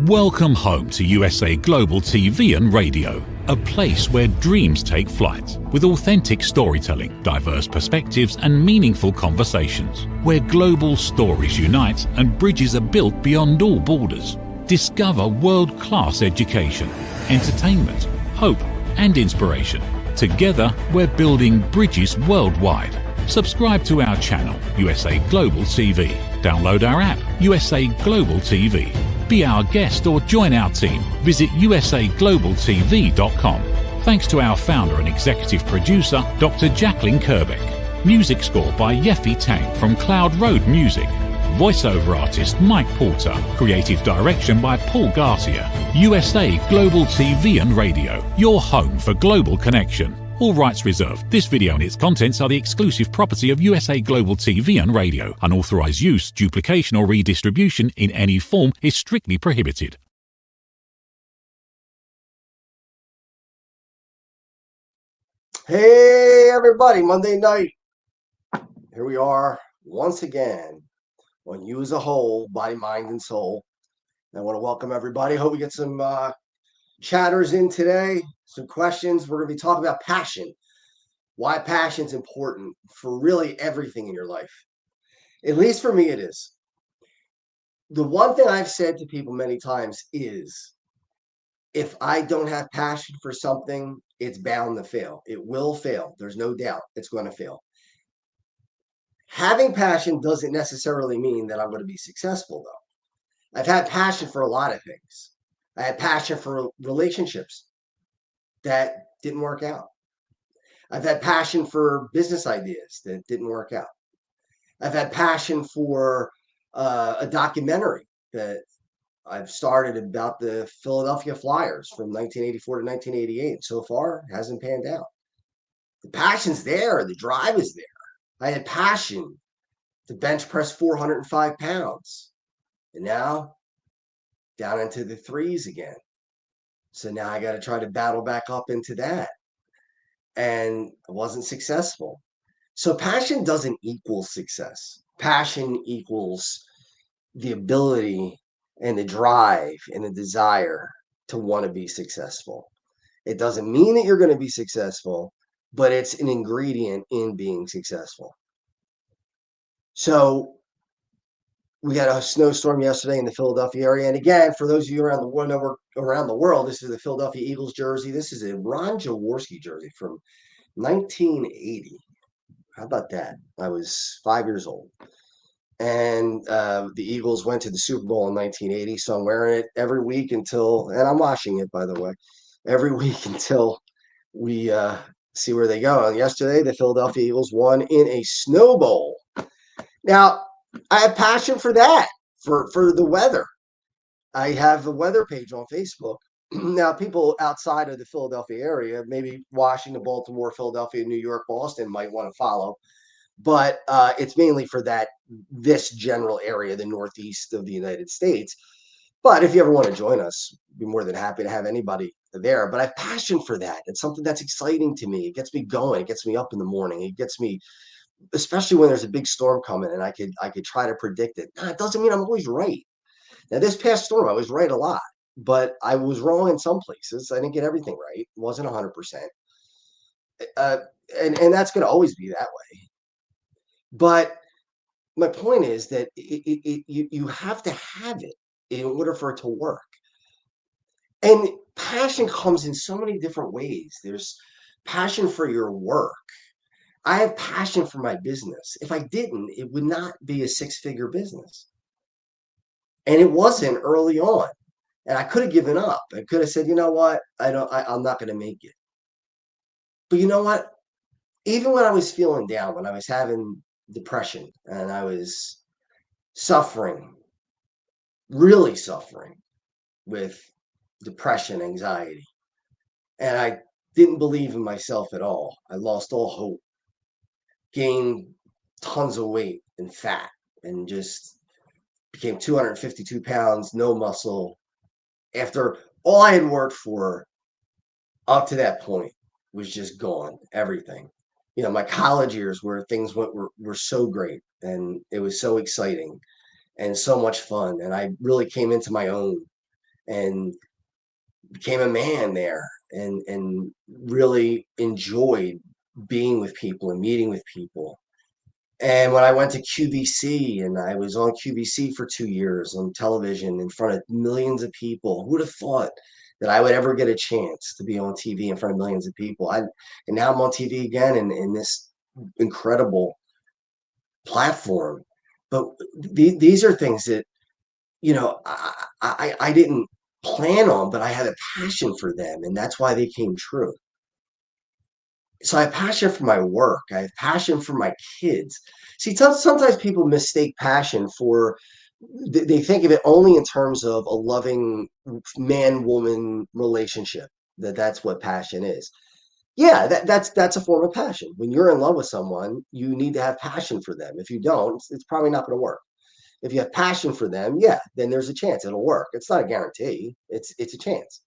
Welcome home to USA Global TV and Radio, a place where dreams take flight, with authentic storytelling, diverse perspectives and meaningful conversations, where global stories unite and bridges are built beyond all borders. Discover world-class education, entertainment, hope and inspiration. Together, we're building bridges worldwide. Subscribe to our channel, USA Global TV. Download our app, USA Global TV. Be our guest or join our team. Visit usaglobaltv.com. Thanks to our founder and executive producer, Dr. Jacalyn Kerbeck. Music score by Yeffy Tang from Cloud Road Music. Voiceover artist Mike Porter. Creative direction by Paul Garcia. USA Global TV and Radio, your home for global connection. All rights reserved. This video and its contents are the exclusive property of USA Global TV and Radio. Unauthorized use, duplication or redistribution in any form is strictly prohibited. Hey everybody, Monday night. Here we are once again on You as a Whole, Body, Mind, and Soul. I want to welcome everybody. Hope we get some chatters in today, some questions. We're going to be talking about passion, why passion is important for really everything in your life. At least for me, it is. The one thing I've said to people many times is, if I don't have passion for something, it's bound to fail. It will fail. There's no doubt it's going to fail. Having passion doesn't necessarily mean that I'm going to be successful, though. I've had passion for a lot of things. I had passion for relationships that didn't work out. I've had passion for business ideas that didn't work out. I've had passion for a documentary that I've started about the Philadelphia Flyers from 1984 to 1988. So far, it hasn't panned out. The passion's there. The drive is there. I had passion to bench press 405 pounds. And now, down into the threes again. So now I got to try to battle back up into that. And I wasn't successful. So passion doesn't equal success. Passion equals the ability and the drive and the desire to want to be successful. It doesn't mean that you're going to be successful, but it's an ingredient in being successful. So we had a snowstorm yesterday in the Philadelphia area. And again, for those of you around the world, this is the Philadelphia Eagles jersey. This is a Ron Jaworski jersey from 1980. How about that? I was 5 years old. And the Eagles went to the Super Bowl in 1980. So I'm wearing it every week until, and I'm washing it, by the way, every week until we see where they go. And yesterday, the Philadelphia Eagles won in a snow bowl. Now, I have passion for that, for the weather. I have a weather page on Facebook. Now, people outside of the Philadelphia area, maybe Washington, Baltimore, Philadelphia, New York, Boston might want to follow. But it's mainly for this general area, the Northeast of the United States. But if you ever want to join us, I'd be more than happy to have anybody there. But I have passion for that. It's something that's exciting to me. It gets me going. It gets me up in the morning. It gets me, especially when there's a big storm coming and I could try to predict it. It doesn't mean I'm always right. Now, this past storm, I was right a lot, but I was wrong in some places. I didn't get everything right. It wasn't 100%. And that's going to always be that way. But my point is that you have to have it in order for it to work. And passion comes in so many different ways. There's passion for your work. I have passion for my business. If I didn't, it would not be a six-figure business. And it wasn't early on. And I could have given up. I could have said, you know what? I'm not going to make it. But you know what? Even when I was feeling down, when I was having depression and I was suffering, really suffering with depression, anxiety, and I didn't believe in myself at all. I lost all hope, gained tons of weight and fat, and just became 252 pounds, no muscle. After all I had worked for up to that point was just gone, everything. You know, my college years where things were so great and it was so exciting and so much fun. And I really came into my own and became a man there, and really enjoyed being with people and meeting with people. And when I went to QVC, and I was on QVC for 2 years on television in front of millions of people, who would have thought that I would ever get a chance to be on TV in front of millions of people? And now I'm on TV again in this incredible platform. But these are things that, I didn't plan on, but I had a passion for them, and that's why they came true. So I have passion for my work. I have passion for my kids. See, sometimes people mistake passion for, they think of it only in terms of a loving man-woman relationship, that's what passion is. Yeah, that's a form of passion. When you're in love with someone, you need to have passion for them. If you don't, it's probably not going to work. If you have passion for them, yeah, then there's a chance it'll work. It's not a guarantee. It's a chance.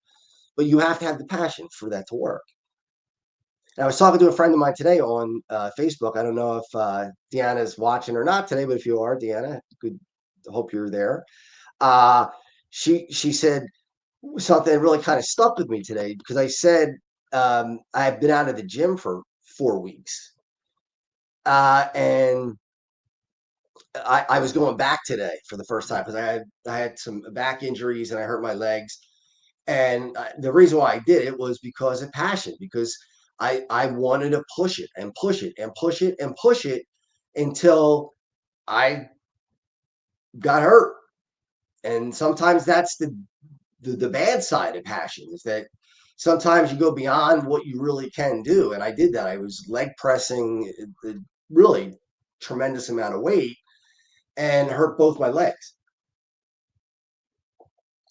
But you have to have the passion for that to work. And I was talking to a friend of mine today on Facebook. I don't know if Deanna's watching or not today, but if you are, Deanna, good. Hope you're there. Uh, she said something that really kind of stuck with me today, because I said, I've been out of the gym for 4 weeks, and I was going back today for the first time because I had some back injuries and I hurt my legs. And the reason why I did it was because of passion, because I wanted to push it and push it and push it and push it until I got hurt. And sometimes that's the bad side of passion, is that sometimes you go beyond what you really can do. And I did that. I was leg pressing a really tremendous amount of weight and hurt both my legs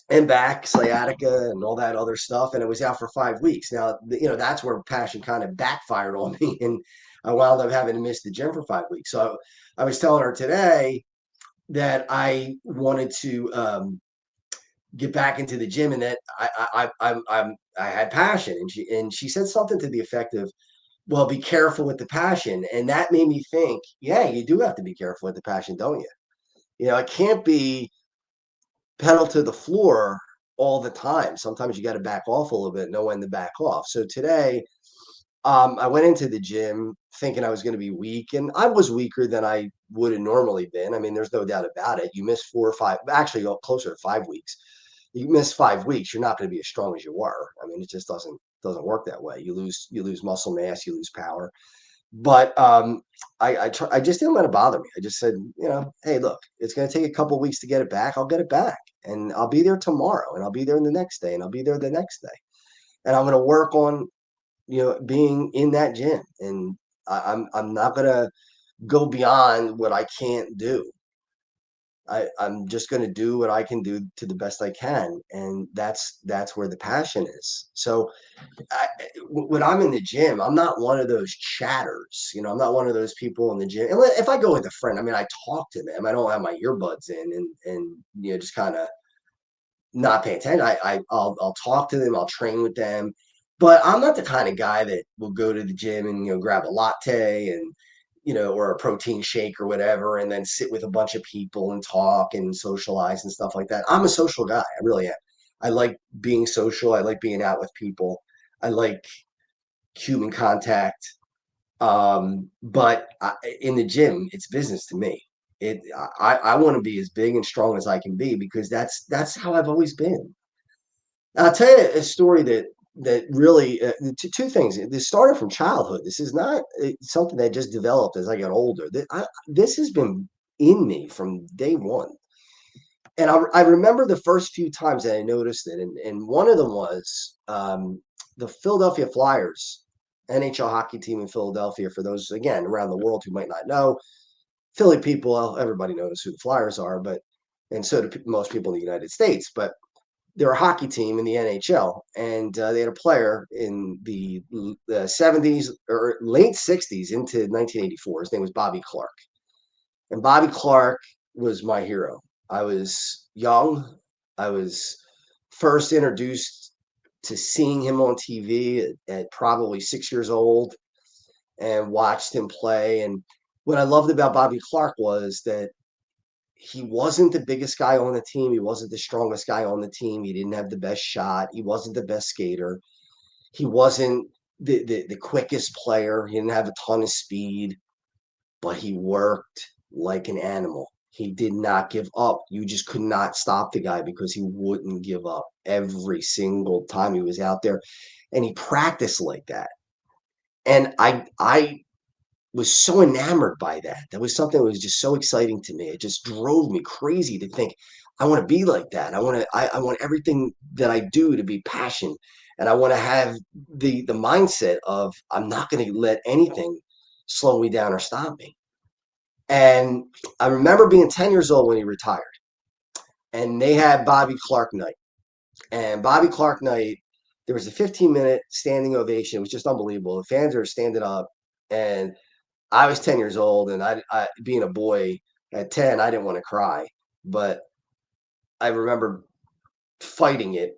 and back, sciatica, and all that other stuff. And it was out for 5 weeks. Now, that's where passion kind of backfired on me. And I wound up having to miss the gym for 5 weeks. So I was telling her today that I wanted to get back into the gym, and that I had passion. And she said something to the effect of, well, be careful with the passion. And that made me think, yeah, you do have to be careful with the passion, don't you? It can't be pedal to the floor all the time. Sometimes you got to back off a little bit, know when to back off. So today, I went into the gym thinking I was going to be weak, and I was weaker than I would have normally been. I mean, there's no doubt about it. You miss 4 or 5, actually, closer to 5 weeks. You miss 5 weeks, you're not going to be as strong as you were. I mean, it just doesn't work that way. You lose muscle mass, you lose power. But I just didn't let it bother me. I just said, hey, look, it's going to take a couple of weeks to get it back. I'll get it back, and I'll be there tomorrow, and I'll be there the next day, and I'll be there the next day, and I'm going to work on being in that gym, and I'm not going to go beyond what I can't do. I'm just going to do what I can do to the best I can, and that's where the passion is. So when I'm in the gym, I'm not one of those chatters. I'm not one of those people in the gym. And if I go with a friend, I mean, I talk to them. I don't have my earbuds in, and just kind of not pay attention. I'll talk to them. I'll train with them. But I'm not the kind of guy that will go to the gym and grab a latte and or a protein shake or whatever, and then sit with a bunch of people and talk and socialize and stuff like that. I'm a social guy. I really am. I like being social. I like being out with people. I like human contact. But in the gym, it's business to me. I want to be as big and strong as I can be, because that's how I've always been. I'll tell you a story that really two things. This started from childhood. This is not something that just developed as I got older. This has been in me from day one. And I remember the first few times that I noticed it, and one of them was the Philadelphia Flyers, NHL hockey team in Philadelphia. For those, again, around the world who might not know, Philly people, well, everybody knows who the Flyers are, and so do most people in the United States. But they're a hockey team in the NHL, and they had a player in the 70s or late 60s into 1984. His name was Bobby Clark. And Bobby Clark was my hero. I was young. I was first introduced to seeing him on TV at probably 6 years old, and watched him play. And what I loved about Bobby Clark was that he wasn't the biggest guy on the team. He wasn't the strongest guy on the team. He didn't have the best shot. He wasn't the best skater. He wasn't the quickest player. He didn't have a ton of speed, but he worked like an animal. He did not give up. You just could not stop the guy because he wouldn't give up every single time he was out there. And he practiced like that. And I was so enamored by that. That was something that was just so exciting to me. It just drove me crazy to think, I want to be like that. I want everything that I do to be passion. And I want to have the mindset of I'm not going to let anything slow me down or stop me. And I remember being 10 years old when he retired. And they had Bobby Clark night. And Bobby Clark night, there was a 15-minute standing ovation. It was just unbelievable. The fans are standing up, and I was 10 years old, and I being a boy at 10, I didn't want to cry, but I remember fighting it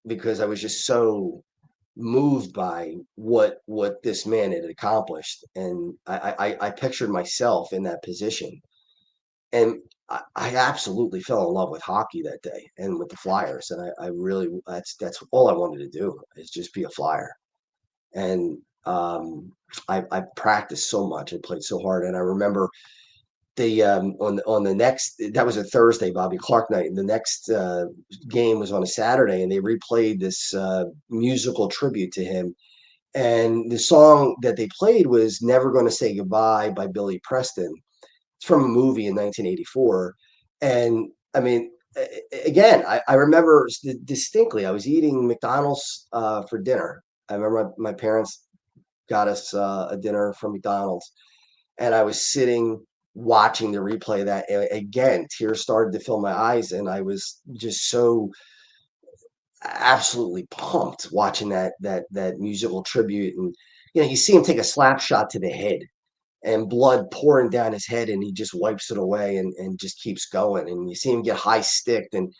because I was just so moved by what this man had accomplished, and I pictured myself in that position, and I absolutely fell in love with hockey that day and with the Flyers, and I really that's all I wanted to do is just be a Flyer, and I practiced so much, I played so hard, and I remember on the next, that was a Thursday, Bobby Clark night, and the next game was on a Saturday, and they replayed this musical tribute to him. And the song that they played was "Never Gonna Say Goodbye" by Billy Preston. It's from a movie in 1984, and I mean, again, I remember distinctly. I was eating McDonald's for dinner. I remember my parents got us a dinner from McDonald's, and I was sitting watching the replay of that. Again, tears started to fill my eyes, and I was just so absolutely pumped watching that musical tribute. And you see him take a slap shot to the head, and blood pouring down his head, and he just wipes it away and just keeps going. And you see him get high sticked, and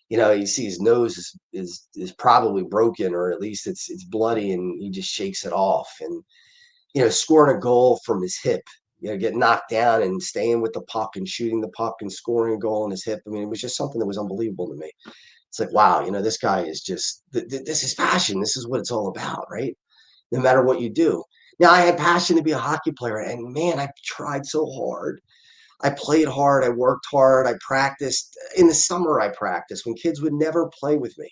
you see his nose is probably broken, or at least it's bloody, and he just shakes it off. And scoring a goal from his hip, get knocked down and staying with the puck and shooting the puck and scoring a goal in his hip. I mean, it was just something that was unbelievable to me. It's like, wow, this guy is just, this is passion. This is what it's all about, right? No matter what you do. Now, I had passion to be a hockey player, and man, I tried so hard. I played hard. I worked hard. I practiced. In the summer, I practiced when kids would never play with me.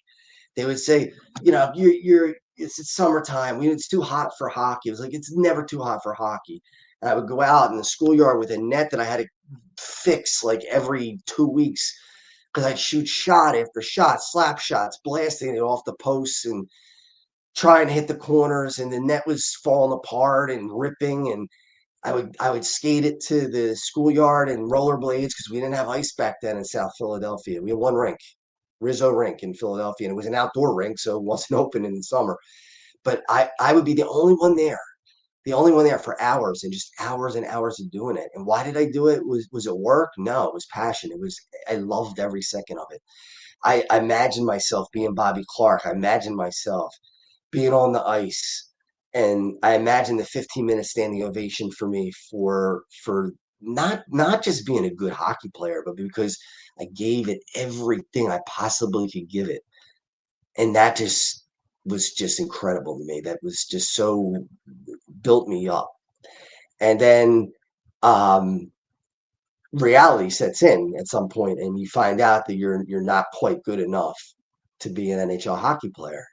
They would say, it's summertime. It's too hot for hockey. It was like, it's never too hot for hockey. And I would go out in the schoolyard with a net that I had to fix like every 2 weeks because I'd shoot shot after shot, slap shots, blasting it off the posts and trying to hit the corners. And the net was falling apart and ripping. And I would skate it to the schoolyard and rollerblades because we didn't have ice back then in South Philadelphia. We had one rink, Rizzo Rink in Philadelphia, and it was an outdoor rink, so it wasn't open in the summer. But I would be the only one there for hours and just hours and hours of doing it. And why did I do it? Was it work? No, it was passion. I loved every second of it. I imagined myself being Bobby Clark. I imagined myself being on the ice, and I imagined the 15-minute standing ovation for me for not just being a good hockey player, but because I gave it everything I possibly could give it. And that just was just incredible to me. That was just so built me up. And then um, reality sets in at some point, and you find out that you're not quite good enough to be an NHL hockey player.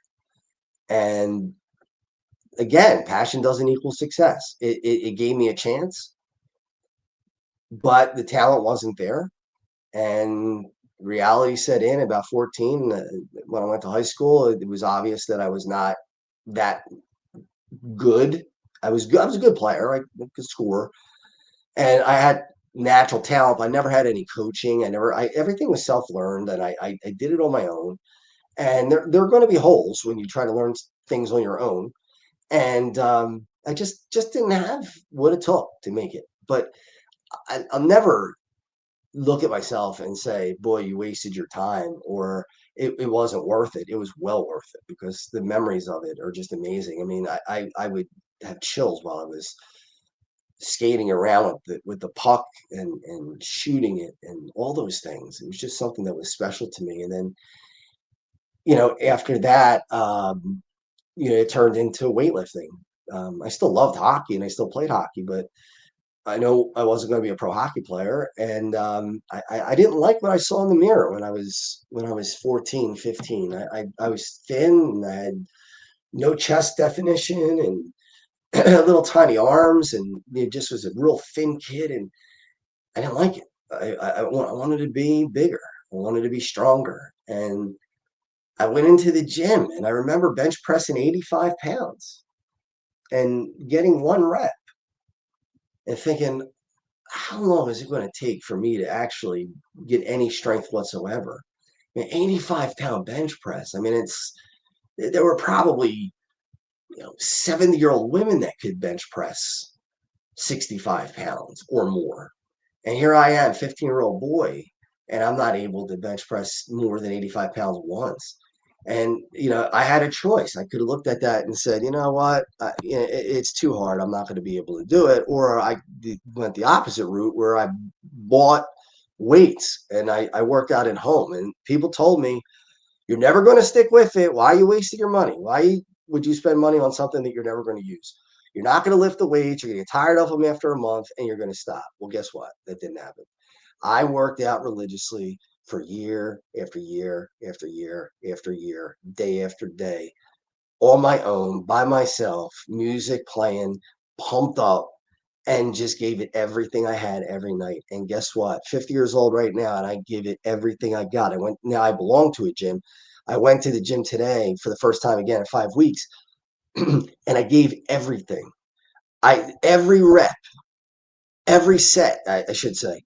And again, passion doesn't equal success. It gave me a chance, but the talent wasn't there. And reality set in about 14. When I went to high school, it was obvious that I was not that good. I was good. I was a good player. I could score, and I had natural talent. But I never had any coaching. Everything was self learned, and I did it on my own. And there are going to be holes when you try to learn things on your own. And I just didn't have what it took to make it. But I'll never look at myself and say, boy, you wasted your time, or it wasn't worth it. It was well worth it because the memories of it are just amazing. I mean, I would have chills while I was skating around with the puck and shooting it and all those things. It was just something that was special to me. And then, after that, it turned into weightlifting. I still loved hockey and I still played hockey, but I know I wasn't going to be a pro hockey player. And I didn't like what I saw in the mirror when I was 14, 15. I was thin and I had no chest definition and little tiny arms, and it just was a real thin kid, and I didn't like it. I wanted to be bigger. I wanted to be stronger. And I went into the gym and I remember bench pressing 85 pounds and getting one rep and thinking, how long is it going to take for me to actually get any strength whatsoever? I mean, 85-pound bench press. I mean, there were probably 70-year-old women that could bench press 65 pounds or more. And here I am, 15-year-old boy, and I'm not able to bench press more than 85 pounds once. And, I had a choice. I could have looked at that and said, you know what, it's too hard. I'm not going to be able to do it. Or I went the opposite route where I bought weights and I worked out at home. And people told me, you're never going to stick with it. Why are you wasting your money? Why would you spend money on something that you're never going to use? You're not going to lift the weights. You're going to get tired of them after a month and you're going to stop. Well, guess what? That didn't happen. I worked out religiously for year after year after year after year, day after day, on my own, by myself, music playing, pumped up, and just gave it everything I had every night. And guess what? 50 years old right now, and I give it everything I got. Now I belong to a gym. I went to the gym today for the first time again in 5 weeks, and I gave everything. Every rep, every set, I should say,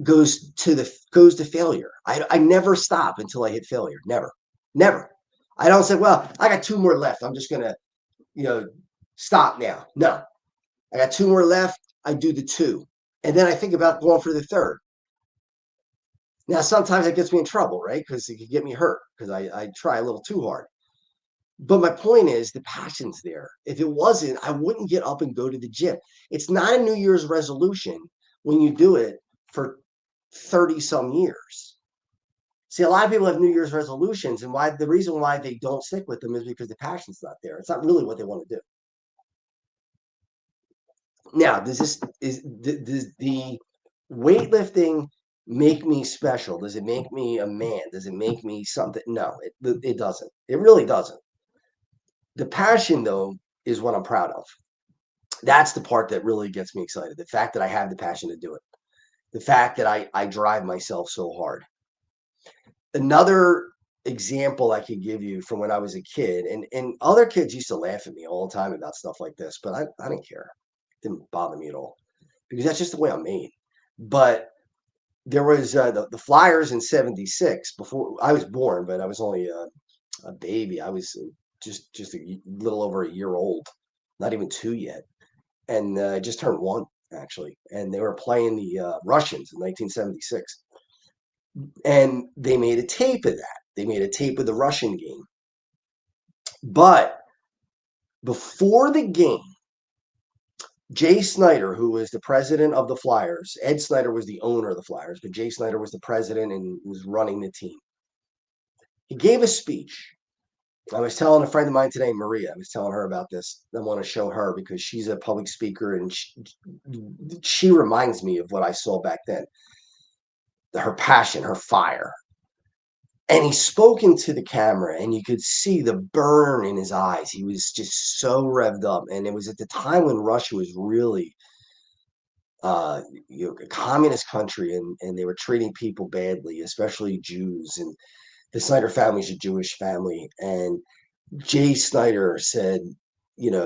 goes to failure. I never stop until I hit failure. Never, never. I don't say, well, I got two more left. I'm just gonna, stop now. No, I got two more left. I do the two, and then I think about going for the third. Now, sometimes it gets me in trouble, right? Because it could get me hurt because I try a little too hard. But my point is, the passion's there. If it wasn't, I wouldn't get up and go to the gym. It's not a New Year's resolution when you do it for 30 some years. See, a lot of people have New Year's resolutions, and the reason why they don't stick with them is because the passion's not there. It's not really what they want to do. Now, does the weightlifting make me special? Does it make me a man? Does it make me something? No, it doesn't. It really doesn't. The passion, though, is what I'm proud of. That's the part that really gets me excited. The fact that I have the passion to do it. The fact that I drive myself so hard. Another example I could give you from when I was a kid, and other kids used to laugh at me all the time about stuff like this, but I didn't care. It didn't bother me at all because that's just the way I'm made. But there was the Flyers in '76 before I was born, but I was only a baby. I was just a little over a year old, not even two yet, and I just turned one actually. And they were playing the Russians in 1976, and they made a tape of that. They made a tape of the Russian game, but before the game, Jay Snyder, who was the president of the Flyers, Ed Snyder was the owner of the Flyers, but Jay Snyder was the president and was running the team. He gave a speech. I was telling a friend of mine today, Maria, I was telling her about this. I want to show her because she's a public speaker and she reminds me of what I saw back then. Her passion, her fire. And he spoke into the camera and you could see the burn in his eyes. He was just so revved up. And it was at the time when Russia was really a communist country and they were treating people badly, especially Jews. And the Snyder family is a Jewish family. And Jay Snyder said,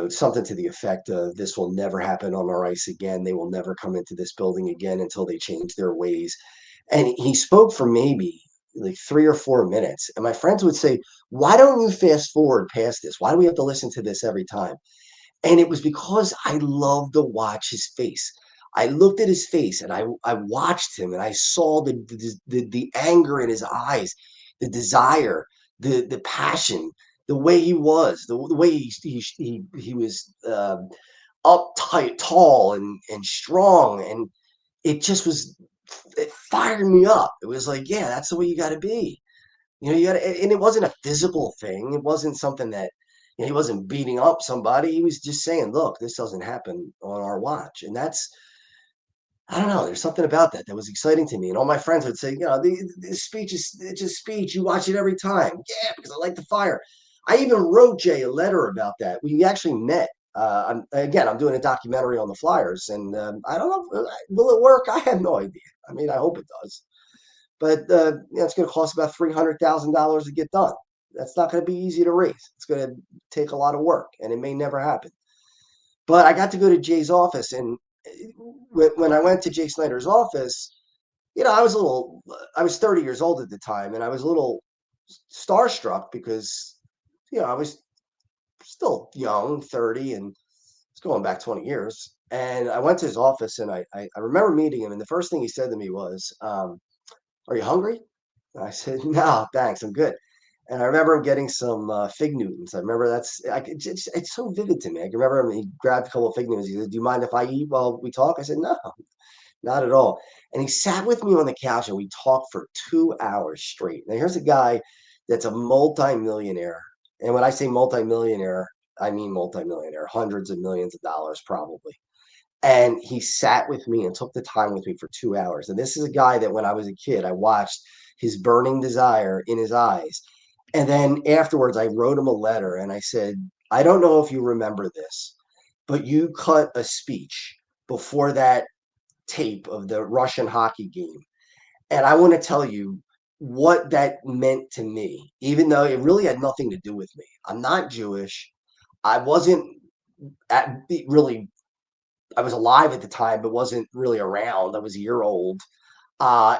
something to the effect of, this will never happen on our ice again. They will never come into this building again until they change their ways. And he spoke for maybe like 3 or 4 minutes. And my friends would say, why don't you fast forward past this? Why do we have to listen to this every time? And it was because I love to watch his face. I looked at his face and I watched him and I saw the anger in his eyes, the desire, the passion, the way he was, the way he was uptight, tall, and strong, and it fired me up. It was like, yeah, that's the way you got to be. You got to, and it wasn't a physical thing. It wasn't something that, he wasn't beating up somebody. He was just saying, look, this doesn't happen on our watch. And I don't know. There's something about that that was exciting to me. And all my friends would say, the speech it's a speech. You watch it every time. Yeah, because I like the fire. I even wrote Jay a letter about that. We actually met. I'm doing a documentary on the Flyers, and I don't know, will it work? I have no idea. I mean, I hope it does. But it's going to cost about $300,000 to get done. That's not going to be easy to raise. It's going to take a lot of work, and it may never happen. But I got to go to Jay's office, and when I went to Jay Snyder's office, I was 30 years old at the time, and I was a little starstruck because, I was still young, 30, and it's going back 20 years. And I went to his office, and I remember meeting him, and the first thing he said to me was, "Are you hungry?" And I said, "No, thanks, I'm good." And I remember him getting some fig Newtons. I remember it's so vivid to me. I can remember him. He grabbed a couple of fig Newtons. He said, "Do you mind if I eat while we talk?" I said, "No, not at all." And he sat with me on the couch and we talked for 2 hours straight. Now here's a guy that's a multimillionaire. And when I say multimillionaire, I mean multimillionaire, hundreds of millions of dollars probably. And he sat with me and took the time with me for 2 hours. And this is a guy that when I was a kid, I watched his burning desire in his eyes. And then afterwards, I wrote him a letter and I said, I don't know if you remember this, but you cut a speech before that tape of the Russian hockey game. And I want to tell you what that meant to me, even though it really had nothing to do with me. I'm not Jewish. I wasn't at, really, I was alive at the time, but wasn't really around. I was a year old.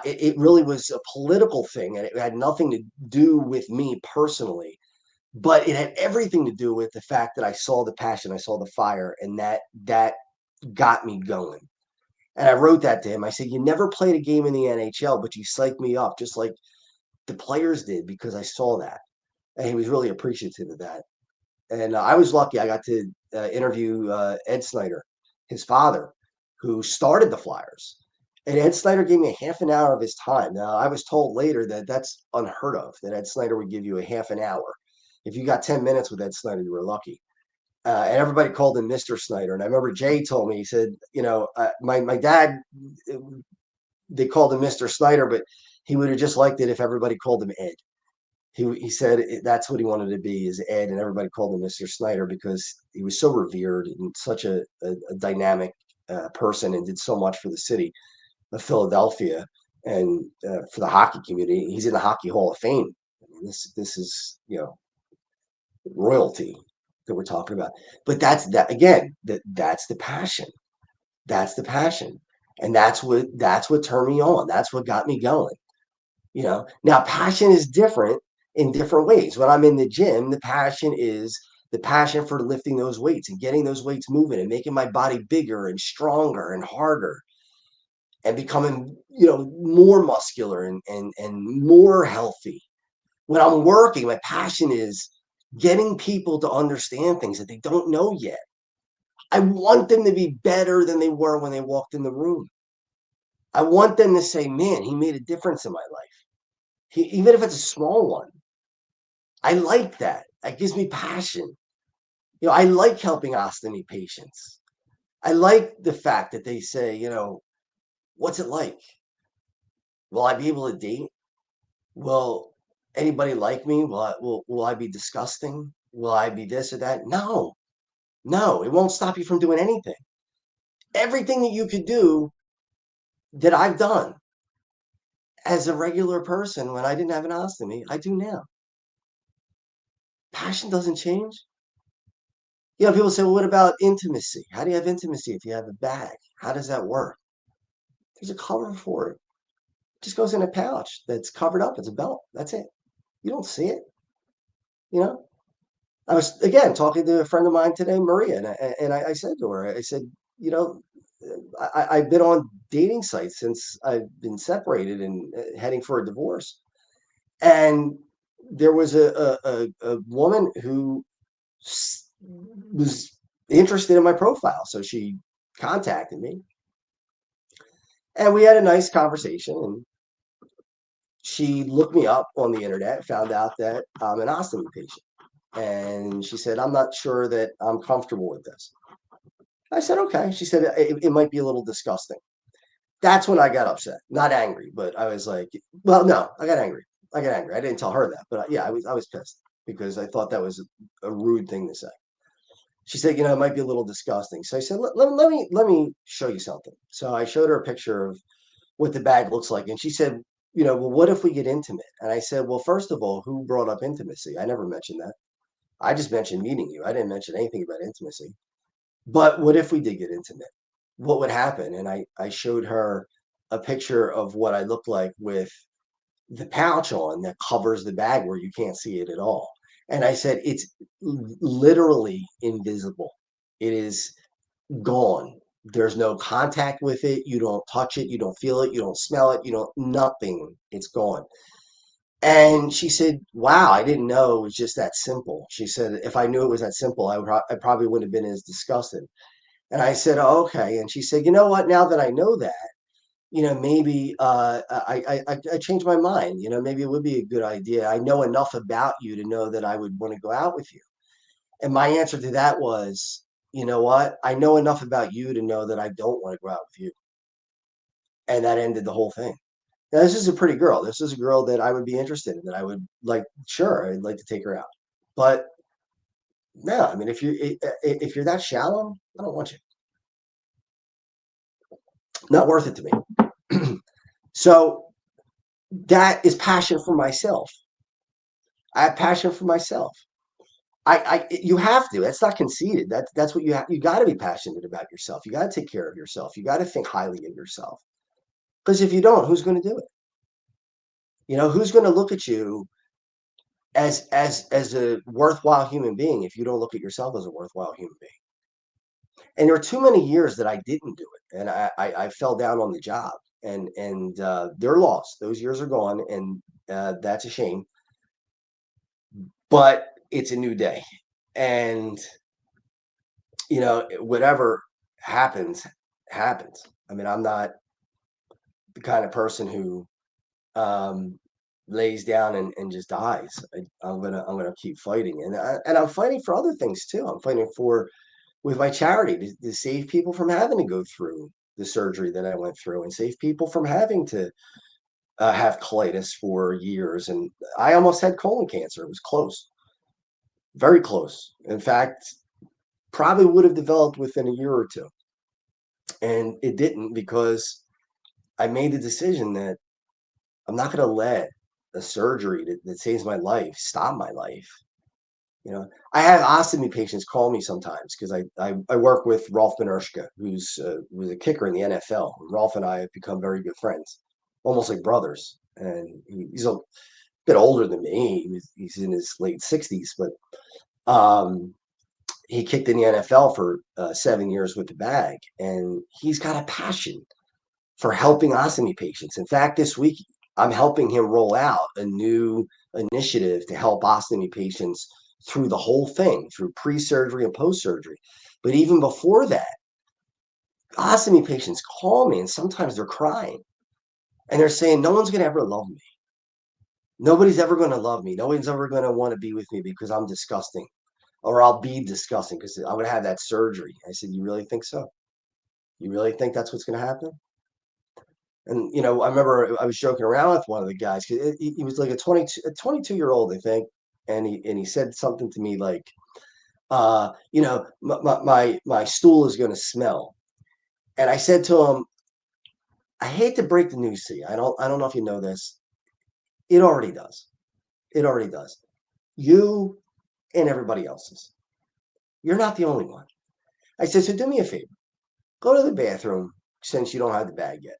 It really was a political thing, and it had nothing to do with me personally. But it had everything to do with the fact that I saw the passion, I saw the fire, and that got me going. And I wrote that to him. I said, "You never played a game in the NHL, but you psyched me up just like the players did because I saw that." And he was really appreciative of that. And I was lucky. I got to interview Ed Snyder, his father, who started the Flyers. And Ed Snyder gave me a half an hour of his time. Now, I was told later that that's unheard of, that Ed Snyder would give you a half an hour. If you got 10 minutes with Ed Snyder, you were lucky. And everybody called him Mr. Snyder. And I remember Jay told me, he said, my dad, they called him Mr. Snyder, but he would have just liked it if everybody called him Ed. He said that's what he wanted to be, is Ed, and everybody called him Mr. Snyder because he was so revered and such a dynamic person and did so much for the city of Philadelphia and for the hockey community. He's in the Hockey Hall of Fame. I mean, this is royalty that we're talking about. But that's that again. That's the passion. That's the passion, and that's what turned me on. That's what got me going. Now passion is different in different ways. When I'm in the gym, the passion for lifting those weights and getting those weights moving and making my body bigger and stronger and harder and becoming, more muscular and more healthy. When I'm working, my passion is getting people to understand things that they don't know yet. I want them to be better than they were when they walked in the room. I want them to say, man, he made a difference in my life. Even if it's a small one. I like that. That gives me passion. I like helping ostomy patients. I like the fact that they say, what's it like? Will I be able to date? Will anybody like me? Will I be disgusting? Will I be this or that? No, no, it won't stop you from doing anything. Everything that you could do that I've done as a regular person when I didn't have an ostomy, I do now. Passion doesn't change. People say, well, what about intimacy? How do you have intimacy if you have a bag? How does that work? There's a cover for it. It just goes in a pouch that's covered up. It's a belt. That's it. You don't see it. You know, I was again talking to a friend of mine today, Maria, and I said to her, I said, you know, I've been on dating sites since I've been separated and heading for a divorce, and there was a woman who was interested in my profile. So she contacted me and we had a nice conversation. And she looked me up on the internet, found out that I'm an ostomy patient. And she said, I'm not sure that I'm comfortable with this. I said, okay. She said, it might be a little disgusting. That's when I got upset. Not angry, but I was like, well, no, I got angry. I got angry. I didn't tell her that, but yeah, I was pissed because I thought that was a rude thing to say. She said, it might be a little disgusting. So I said, let me show you something. So I showed her a picture of what the bag looks like. And she said, well, what if we get intimate? And I said, well, first of all, who brought up intimacy? I never mentioned that. I just mentioned meeting you. I didn't mention anything about intimacy. But what if we did get intimate? What would happen? And I showed her a picture of what I look like with the pouch on that covers the bag where you can't see it at all. And I said, it's literally invisible. It is gone. There's no contact with it. You don't touch it. You don't feel it. You don't smell it. You don't, nothing. It's gone. And she said, wow, I didn't know it was just that simple. She said, if I knew it was that simple, I probably wouldn't have been as disgusted. And I said, oh, okay. And she said, you know what? Now that I know that, maybe I changed my mind. Maybe it would be a good idea. I know enough about you to know that I would want to go out with you. And my answer to that was, you know what? I know enough about you to know that I don't want to go out with you. And that ended the whole thing. Now, this is a pretty girl. This is a girl that I would be interested in, that I would like, sure, I'd like to take her out. But no, I mean, if you're that shallow, I don't want you. Not worth it to me. So that is passion for myself. I have passion for myself. You have to. That's not conceited. That's what you have. You got to be passionate about yourself. You got to take care of yourself. You got to think highly of yourself. Because if you don't, who's going to do it? Who's going to look at you as a worthwhile human being if you don't look at yourself as a worthwhile human being? And there were too many years that I didn't do it, and I fell down on the job, and they're lost. Those years are gone, and that's a shame. But it's a new day, and whatever happens, happens. I mean, I'm not the kind of person who lays down and just dies. I'm gonna keep fighting, and I'm fighting for other things too. I'm fighting with my charity to save people from having to go through the surgery that I went through, and save people from having to have colitis for years. And I almost had colon cancer. It was close, very close. In fact, probably would have developed within a year or two. And it didn't, because I made the decision that I'm not going to let a surgery that saves my life stop my life. I have ostomy patients call me sometimes because I work with Rolf Benershka, who's was a kicker in the NFL. Rolf and I have become very good friends, almost like brothers. And he's a bit older than me. He's in his late 60s, but he kicked in the NFL for 7 years with the bag, and he's got a passion for helping ostomy patients. In fact, this week I'm helping him roll out a new initiative to help ostomy patients through the whole thing, through pre-surgery and post-surgery. But even before that, ostomy patients call me, and sometimes they're crying, and they're saying, no one's going to ever love me. Nobody's ever going to love me. Nobody's ever going to want to be with me because I'm disgusting, or I'll be disgusting because I'm going to have that surgery. I said, you really think so? You really think that's what's going to happen? And I remember I was joking around with one of the guys, because he was like a 22-year-old, I think, and he said something to me like, my stool is going to smell. And I said to him, I hate to break the news to you. I don't know if you know this. It already does. It already does. You and everybody else's. You're not the only one. I said, so do me a favor. Go to the bathroom, since you don't have the bag yet.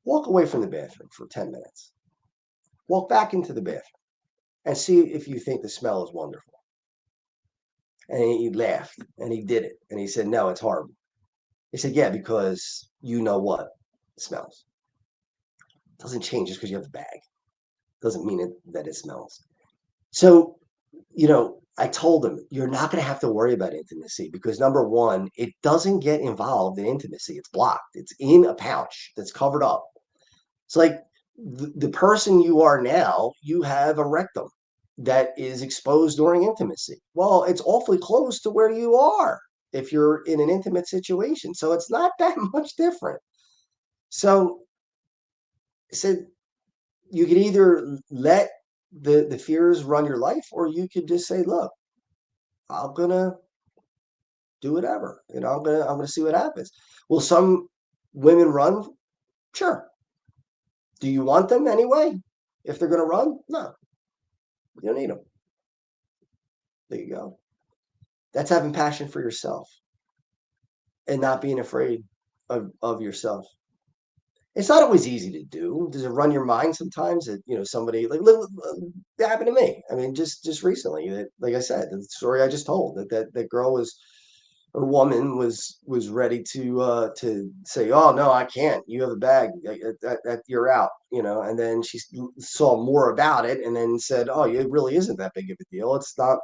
Walk away from the bathroom for 10 minutes. Walk back into the bathroom and see if you think the smell is wonderful. And he laughed, and he did it. And he said, no, it's horrible. He said, yeah, because you know what it smells. It doesn't change just because you have the bag. It doesn't mean that it smells. So, I told him, you're not going to have to worry about intimacy because number one, it doesn't get involved in intimacy. It's blocked. It's in a pouch that's covered up. It's like the person you are now, you have a rectum that is exposed during intimacy. Well, it's awfully close to where you are if you're in an intimate situation. So it's not that much different. So I said, you could either let the fears run your life, or you could just say, look, I'm gonna do whatever. I'm gonna see what happens. Will some women run? Sure. Do you want them anyway? If they're gonna run? No, you don't need them. There you go. That's having passion for yourself and not being afraid of yourself. It's not always easy to do. Does it run your mind sometimes that somebody like that happened to me? I mean, just recently, that, like I said, the story I just told, that girl was or woman was ready to say, oh no, I can't. You have a bag. That you're out. And then she saw more about it, and then said, oh, it really isn't that big of a deal. It's not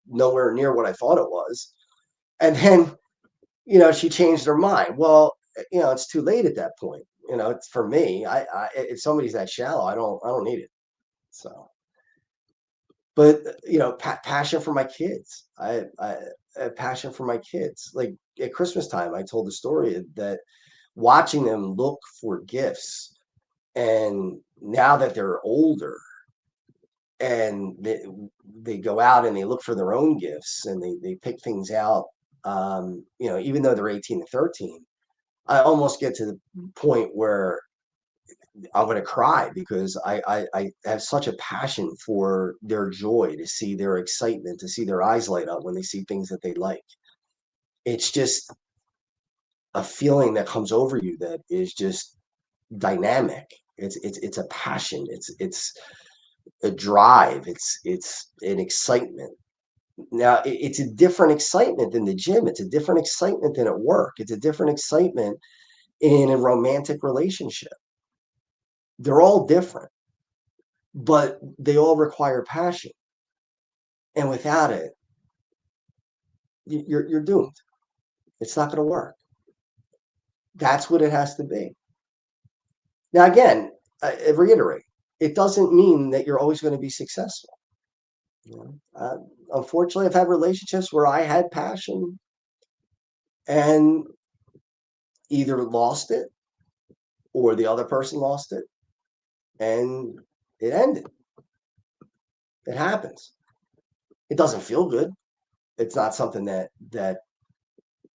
nowhere near what I thought it was. And then she changed her mind. Well, it's too late at that point. It's for me. If somebody's that shallow, I don't need it. So, but passion for my kids. I have passion for my kids. Like at Christmas time, I told the story that watching them look for gifts, and now that they're older, and they go out and they look for their own gifts, and they pick things out. Even though they're 18 and 13, I almost get to the point where I'm going to cry because I have such a passion for their joy, to see their excitement, to see their eyes light up when they see things that they like. It's just a feeling that comes over you that is just dynamic. It's a passion. It's a drive. It's an excitement. Now it's a different excitement than the gym. It's a different excitement than at work. It's a different excitement in a romantic relationship. They're all different, but they all require passion. And without it, you're doomed. It's not going to work. That's what it has to be. Now, again, I reiterate, it doesn't mean that you're always going to be successful. Unfortunately, I've had relationships where I had passion and either lost it or the other person lost it, and it ended. It happens. It doesn't feel good. It's not something that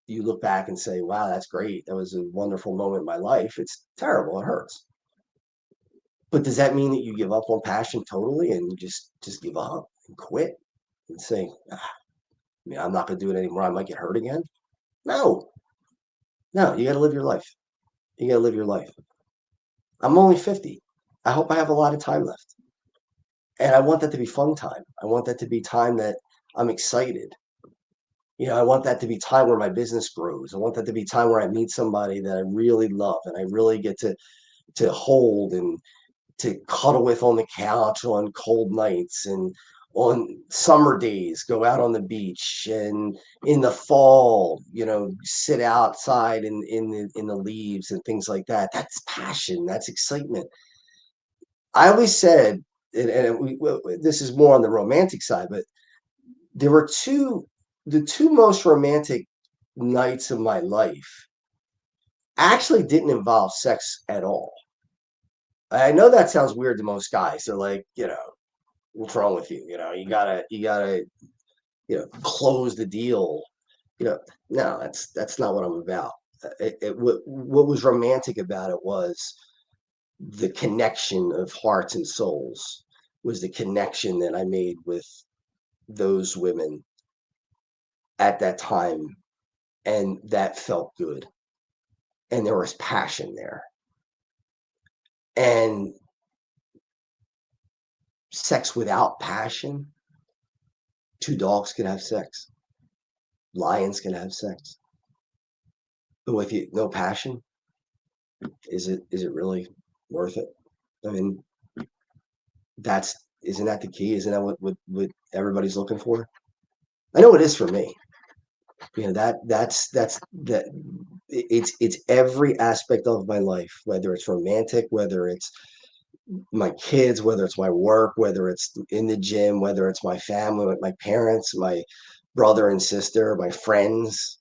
you look back and say, wow, that's great. That was a wonderful moment in my life. It's terrible. It hurts. But does that mean that you give up on passion totally and just give up and quit and say, I'm not going to do it anymore. I might get hurt again? No, no, you got to live your life. You got to live your life. I'm only 50. I hope I have a lot of time left. And I want that to be fun time. I want that to be time that I'm excited. I want that to be time where my business grows. I want that to be time where I meet somebody that I really love and I really get to hold and to cuddle with on the couch on cold nights, and on summer days go out on the beach, and in the fall sit outside in the leaves and things like that. That's passion. That's excitement. I always said, this is more on the romantic side, but there were the two most romantic nights of my life actually didn't involve sex at all. I know that sounds weird to most guys. They're like, what's wrong with you? You gotta close the deal. No, that's not what I'm about. What was romantic about it was the connection of hearts and souls, was the connection that I made with those women at that time, and that felt good, and there was passion there. And sex without passion, two dogs can have sex, lions can have sex, but with no passion, is it really worth it? I mean, isn't that the key? Isn't that what everybody's looking for? I know it is for me. That's that it's every aspect of my life, whether it's romantic, whether it's my kids, whether it's my work, whether it's in the gym, whether it's my family, my parents, my brother and sister, my friends.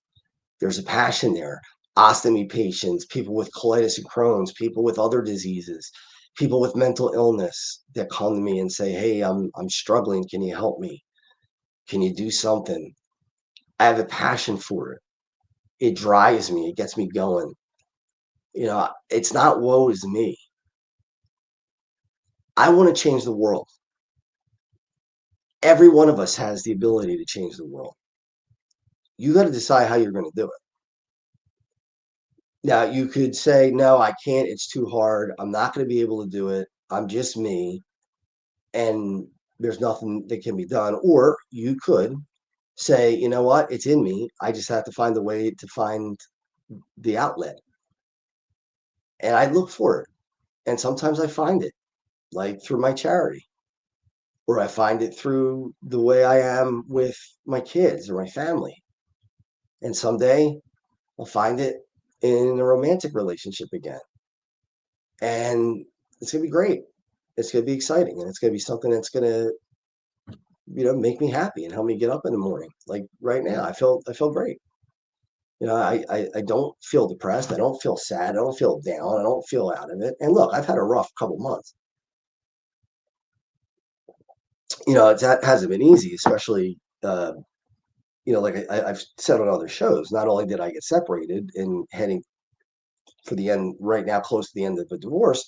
There's a passion there. Ostomy patients, people with colitis and Crohn's, people with other diseases, people with mental illness that come to me and say, "Hey, I'm struggling. Can you help me? Can you do something?" I have a passion for it. It drives me. It gets me going. It's not woe is me. I want to change the world. Every one of us has the ability to change the world. You got to decide how you're going to do it. Now, you could say, no, I can't. It's too hard. I'm not going to be able to do it. I'm just me. And there's nothing that can be done. Or you could say, you know what? It's in me. I just have to find a way to find the outlet. And I look for it. And sometimes I find it, like through my charity, or I find it through the way I am with my kids or my family. And someday I'll find it in a romantic relationship again. And it's going to be great. It's going to be exciting. And it's going to be something that's going to, make me happy and help me get up in the morning. Like right now, I feel great. I don't feel depressed. I don't feel sad. I don't feel down. I don't feel out of it. And look, I've had a rough couple months. It hasn't been easy, especially, like I've said on other shows. Not only did I get separated and heading for the end right now, close to the end of the divorce,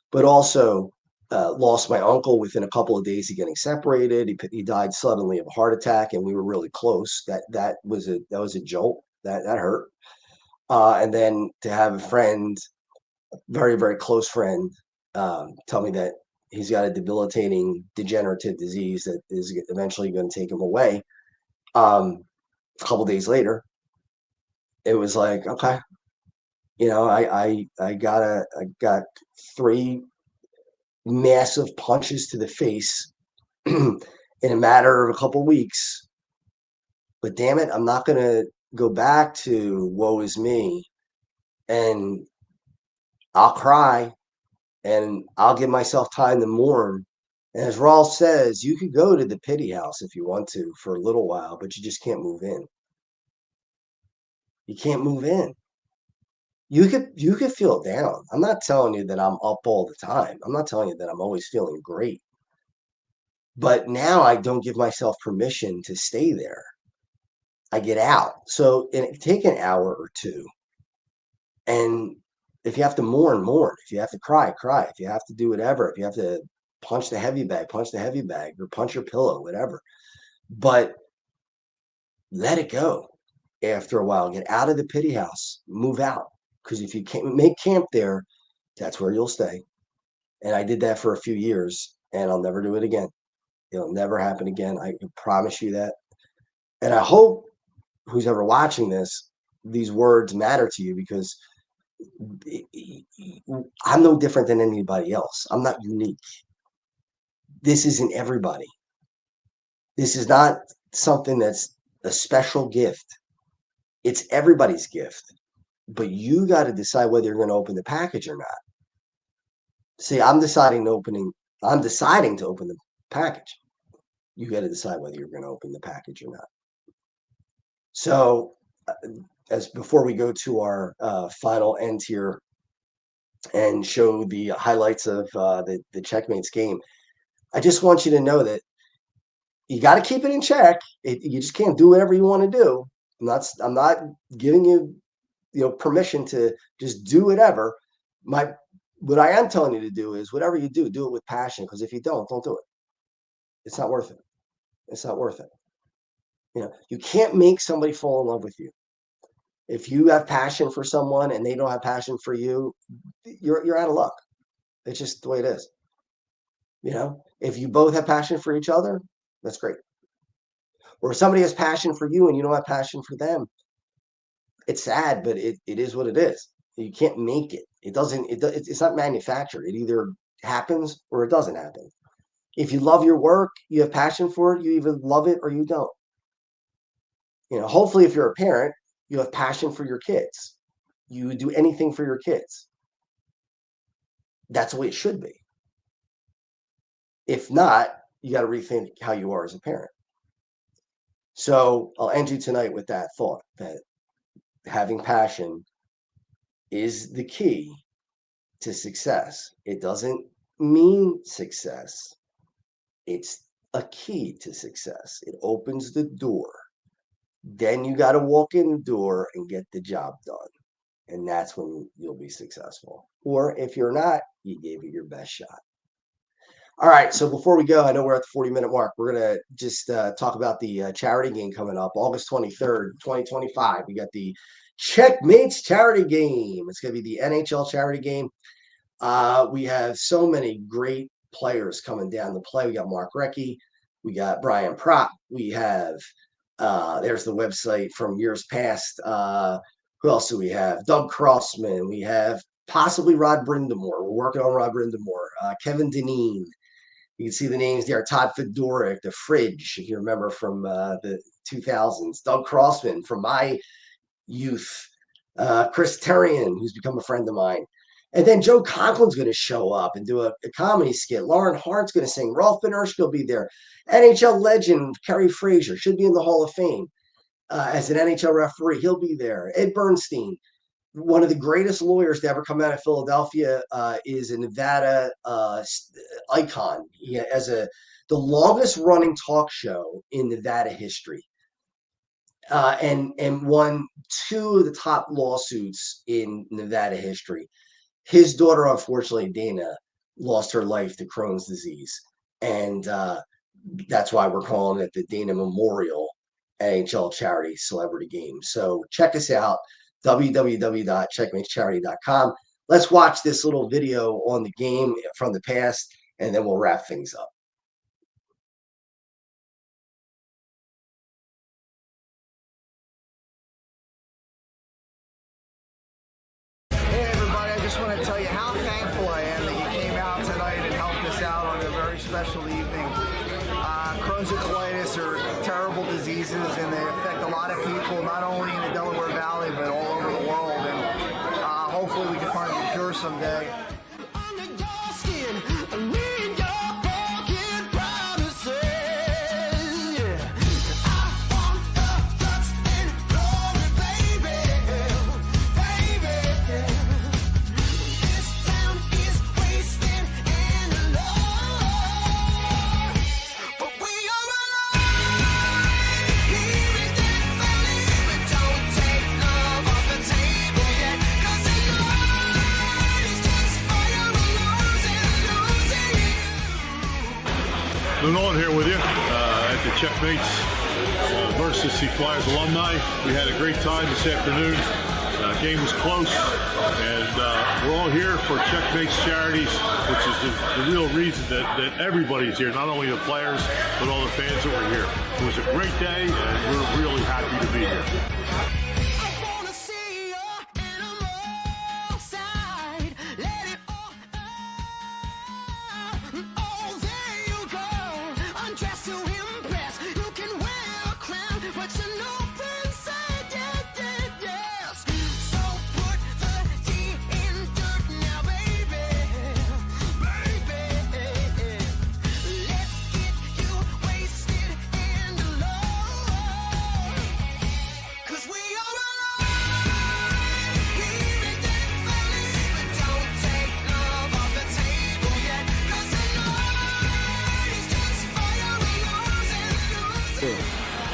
but also lost my uncle within a couple of days of getting separated. He died suddenly of a heart attack, and we were really close. That was a jolt. That hurt. And then to have a friend, very very close friend, tell me that he's got a debilitating degenerative disease that is eventually going to take him away. A couple days later, it was like, okay, I got three massive punches to the face in a matter of a couple weeks. But damn it, I'm not going to go back to woe is me, and I'll cry and I'll give myself time to mourn. And as Raul says, you could go to the pity house if you want to for a little while, but you just can't move in. You can't move in. You could feel down. I'm not telling you that I'm up all the time. I'm not telling you that I'm always feeling great. But now I don't give myself permission to stay there. I get out. So it take an hour or two. And if you have to mourn, mourn. If you have to cry, cry. If you have to do whatever, if you have to punch the heavy bag, or punch your pillow, whatever. But let it go after a while. Get out of the pity house. Move out. Because if you can't make camp there, that's where you'll stay. And I did that for a few years, and I'll never do it again. It'll never happen again. I can promise you that. And I hope who's ever watching this, these words matter to you, because I'm no different than anybody else. I'm not unique. This isn't everybody. This is not something that's a special gift. It's everybody's gift. But you got to decide whether you're going to open the package or not. See, I'm deciding to open the package. You got to decide whether you're going to open the package or not. So, as before we go to our final end here and show the highlights of the Checkmates game, I just want you to know that you got to keep it in check. You just can't do whatever you want to do. I'm not giving you permission to just do whatever. What I am telling you to do is whatever you do it with passion. Because if you don't do it. It's not worth it. It's not worth it. You can't make somebody fall in love with you. If you have passion for someone and they don't have passion for you, you're out of luck. It's just the way it is. If you both have passion for each other, that's great. Or if somebody has passion for you and you don't have passion for them, it's sad, but it is what it is. You can't make it. It's not manufactured. It either happens or it doesn't happen. If you love your work, you have passion for it, you either love it or you don't. Hopefully if you're a parent, you have passion for your kids. You would do anything for your kids. That's the way it should be. If not, you got to rethink how you are as a parent. So I'll end you tonight with that thought, that having passion is the key to success. It doesn't mean success. It's a key to success. It opens the door. Then you got to walk in the door and get the job done. And that's when you'll be successful. Or if you're not, you gave it your best shot. All right. So before we go, I know we're at the 40-minute mark. We're going to just talk about the charity game coming up August 23rd, 2025. We got the Checkmates charity game. It's going to be the NHL charity game. We have so many great players coming down to play. We got Mark Recchi. We got Brian Propp. We have, there's the website from years past. Who else do we have? Doug Crossman. We have possibly Rod Brindamore. We're working on Rod Brindamore. Kevin Dineen. You can see the names there. Todd Fedoruk, the Fridge, if you remember from the 2000s. Doug Crossman from my youth. Chris Terrian, who's become a friend of mine. And then Joe Conklin's going to show up and do a comedy skit. Lauren Hart's going to sing. Rolf Benirschke will be there. NHL legend Kerry Fraser should be in the Hall of Fame as an NHL referee. He'll be there. Ed Bernstein, one of the greatest lawyers to ever come out of Philadelphia, is a Nevada icon. He has the longest running talk show in Nevada history. And won 2 of the top lawsuits in Nevada history. His daughter, unfortunately, Dana, lost her life to Crohn's disease. And that's why we're calling it the Dana Memorial NHL Charity Celebrity Game. So check us out, www.checkmatescharity.com. Let's watch this little video on the game from the past, and then we'll wrap things up. I just want to tell you how thankful I am that you came out tonight and helped us out on a very special evening. Crohn's and colitis are terrible diseases, and they affect a lot of people, not only in the Delaware Valley, but all over the world. And hopefully we can find a cure someday. Nolan here with you at the Checkmates versus the Flyers alumni. We had a great time this afternoon. Game was close, and we're all here for Checkmates Charities, which is the real reason that everybody's here, not only the players, but all the fans that were here. It was a great day, and we're really happy to be here.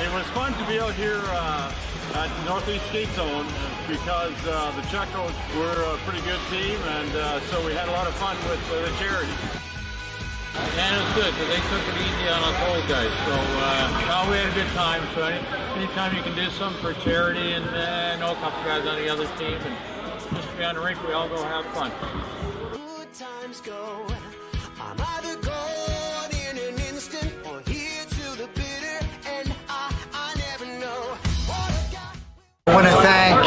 It was fun to be out here at the Northeast Skate Zone because the Checos were a pretty good team, and so we had a lot of fun with the charity. And it was good because they took it easy on us old guys. So we had a good time. So anytime you can do something for charity, and I know a couple guys on the other team, and just be on the rink, we all go have fun. Good times go. I'm either gone in an instant or here to the bitter, and I never know what I've got. I want to thank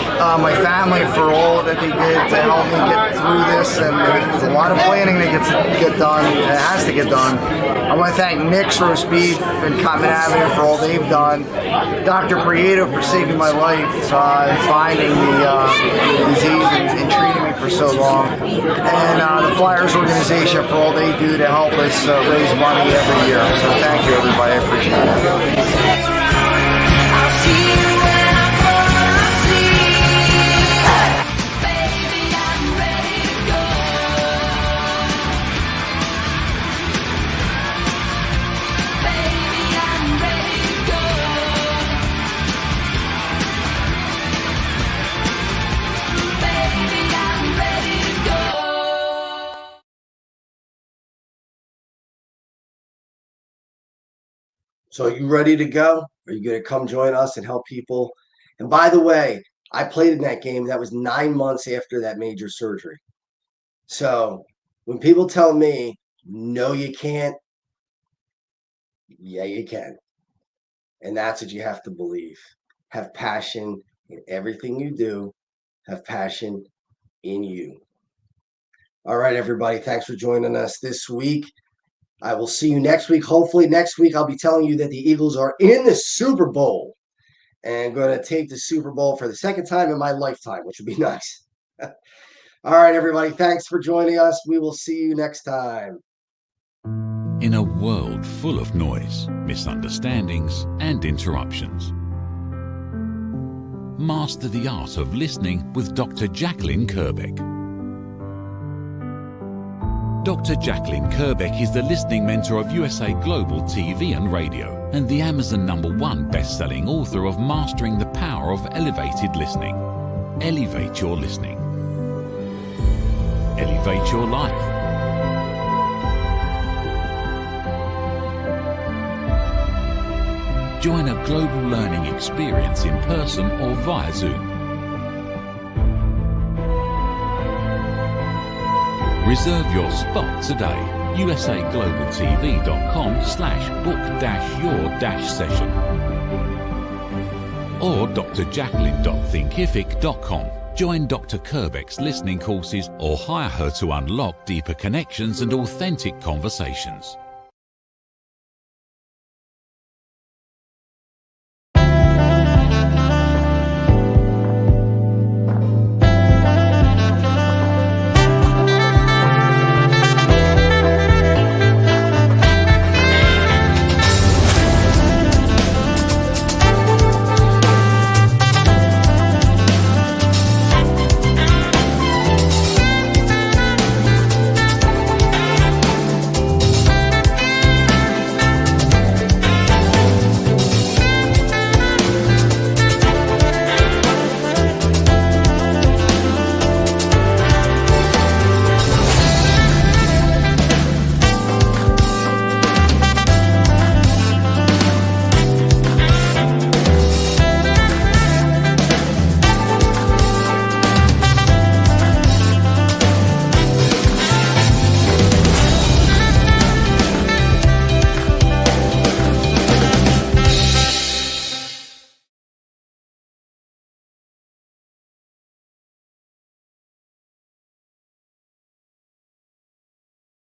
my family for all that they did to help me get through this, and there's a lot of planning that gets to get done. It has to get done. I want to thank Nick's Roast Beef and Cotton Avenue for all they've done. Dr. Prieto for saving my life, finding the disease and treating me for so long, and the Flyers organization for all they do to help us raise money every year. So thank you, everybody. I appreciate it. So are you ready to go? Are you going to come join us and help people? And by the way, I played in that game. That was 9 months after that major surgery. So when people tell me, no, you can't, yeah, you can. And that's what you have to believe. Have passion in everything you do. Have passion in you. All right, everybody. Thanks for joining us this week. I will see you next week. Hopefully next week I'll be telling you that the Eagles are in the Super Bowl and going to take the Super Bowl for the second time in my lifetime, which would be nice. All right, everybody. Thanks for joining us. We will see you next time. In a world full of noise, misunderstandings, and interruptions, master the art of listening with Dr. Jacalyn Kerbeck. Dr. Jacalyn Kerbeck is the listening mentor of USA Global TV and Radio and the Amazon #1 best-selling author of Mastering the Power of Elevated Listening. Elevate your listening. Elevate your life. Join a global learning experience in person or via Zoom. Reserve your spot today. usaglobaltv.com/book-your-session or drjacalyn.thinkific.com. Join Dr. Kerbeck's listening courses or hire her to unlock deeper connections and authentic conversations.